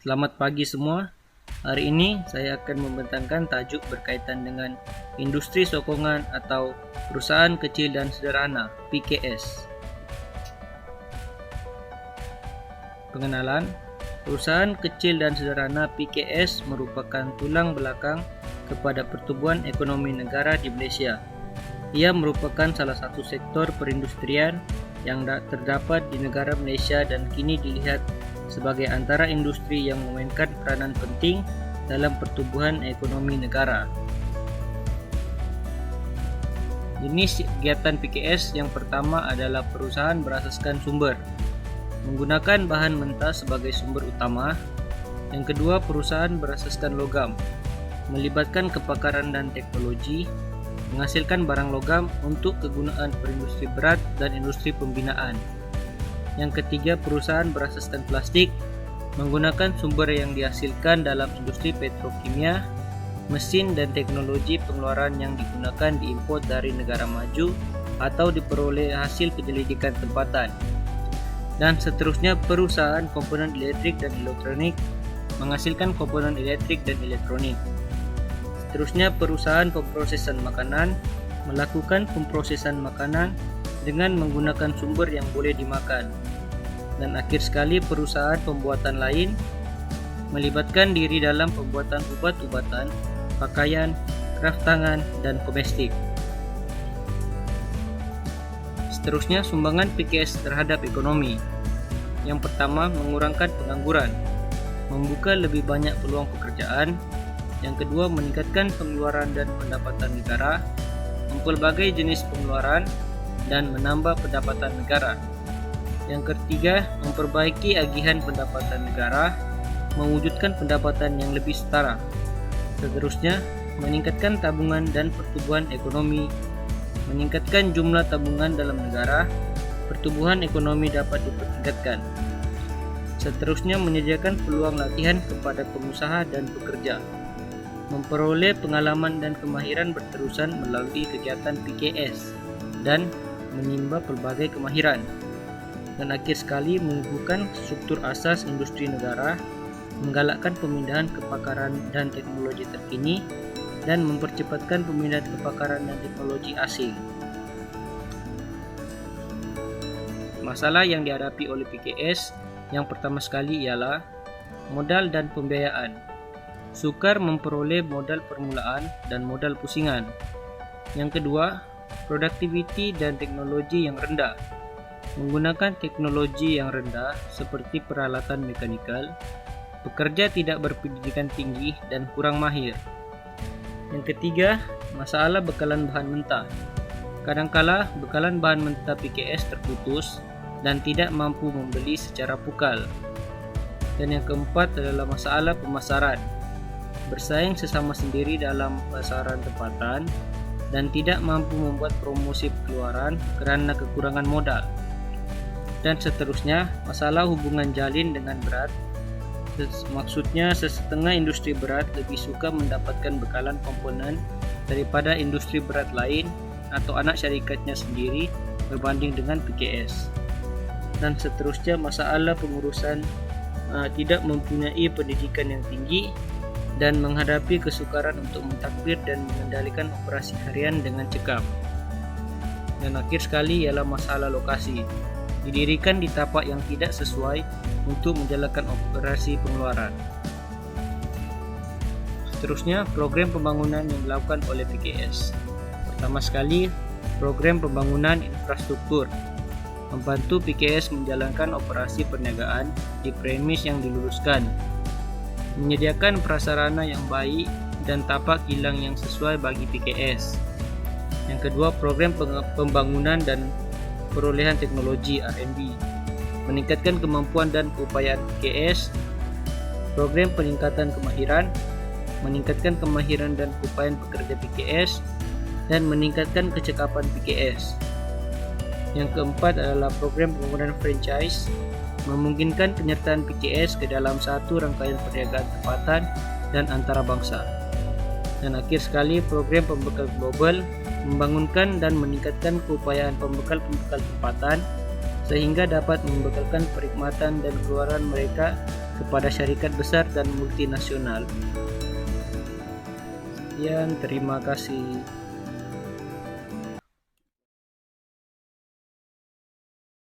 Selamat pagi semua. Hari ini saya akan membentangkan tajuk berkaitan dengan industri sokongan atau perusahaan kecil dan sederhana (PKS). Pengenalan, perusahaan kecil dan sederhana (PKS) merupakan tulang belakang kepada pertumbuhan ekonomi negara di Malaysia. Ia merupakan salah satu sektor perindustrian yang terdapat di negara Malaysia dan kini dilihat sebagai antara industri yang memainkan peranan penting dalam pertumbuhan ekonomi negara. Jenis kegiatan PKS yang pertama adalah perusahaan berasaskan sumber, menggunakan bahan mentah sebagai sumber utama. Yang kedua, perusahaan berasaskan logam, melibatkan kepakaran dan teknologi, menghasilkan barang logam untuk kegunaan perindustri berat dan industri pembinaan. Yang ketiga, perusahaan berasaskan plastik, menggunakan sumber yang dihasilkan dalam industri petrokimia, mesin dan teknologi pengeluaran yang digunakan diimport dari negara maju atau diperoleh hasil penyelidikan tempatan. Dan seterusnya, perusahaan komponen elektrik dan elektronik, menghasilkan komponen elektrik dan elektronik. Seterusnya, perusahaan pemrosesan makanan, melakukan pemrosesan makanan dengan menggunakan sumber yang boleh dimakan. Dan akhir sekali, perusahaan pembuatan lain, melibatkan diri dalam pembuatan ubat-ubatan, pakaian, kraft tangan, dan komestik. Seterusnya, sumbangan PKS terhadap ekonomi. Yang pertama, mengurangkan pengangguran, membuka lebih banyak peluang pekerjaan. Yang kedua, meningkatkan pengeluaran dan pendapatan negara, mempelbagai jenis pengeluaran, dan menambah pendapatan negara. Yang ketiga, memperbaiki agihan pendapatan negara, mewujudkan pendapatan yang lebih setara. Seterusnya, meningkatkan tabungan dan pertumbuhan ekonomi, meningkatkan jumlah tabungan dalam negara, pertumbuhan ekonomi dapat dipertingkatkan. Seterusnya, menyediakan peluang latihan kepada pengusaha dan pekerja, memperoleh pengalaman dan kemahiran berterusan melalui kegiatan PKS, dan menimba pelbagai kemahiran. Dan akhir sekali, mengukuhkan struktur asas industri negara, menggalakkan pemindahan kepakaran dan teknologi terkini, dan mempercepatkan pemindahan kepakaran dan teknologi asing. Masalah yang dihadapi oleh PKS yang pertama sekali ialah modal dan pembiayaan. Sukar memperoleh modal permulaan dan modal pusingan. Yang kedua, produktiviti dan teknologi yang rendah. Menggunakan teknologi yang rendah seperti peralatan mekanikal, pekerja tidak berpendidikan tinggi dan kurang mahir. Yang ketiga, masalah bekalan bahan mentah. Kadangkala bekalan bahan mentah PKS terputus dan tidak mampu membeli secara pukal. Dan yang keempat adalah masalah pemasaran. Bersaing sesama sendiri dalam pasaran tempatan dan tidak mampu membuat promosi pengeluaran kerana kekurangan modal. Dan seterusnya, masalah hubungan jalin dengan berat. Maksudnya, setengah industri berat lebih suka mendapatkan bekalan komponen daripada industri berat lain atau anak syarikatnya sendiri berbanding dengan PKS. Dan seterusnya, masalah pengurusan tidak mempunyai pendidikan yang tinggi dan menghadapi kesukaran untuk mentadbir dan mengendalikan operasi harian dengan cekap. Dan akhir sekali ialah masalah lokasi. Didirikan di tapak yang tidak sesuai untuk menjalankan operasi pengeluaran. Seterusnya, program pembangunan yang dilakukan oleh PKS. Pertama sekali, program pembangunan infrastruktur. Membantu PKS menjalankan operasi perniagaan di premis yang diluluskan. Menyediakan prasarana yang baik dan tapak kilang yang sesuai bagi PKS. Yang kedua, program pembangunan dan perolehan teknologi R&D, meningkatkan kemampuan dan keupayaan PKS, program peningkatan kemahiran, meningkatkan kemahiran dan keupayaan pekerja PKS, dan meningkatkan kecekapan PKS. Yang keempat adalah program pembangunan franchise, memungkinkan penyertaan PKS ke dalam satu rangkaian perniagaan tempatan dan antarabangsa. Dan akhir sekali, program pembekal global, membangunkan dan meningkatkan keupayaan pembekal-pembekal tempatan sehingga dapat membekalkan perkhidmatan dan keluaran mereka kepada syarikat besar dan multinasional. Sekian, terima kasih.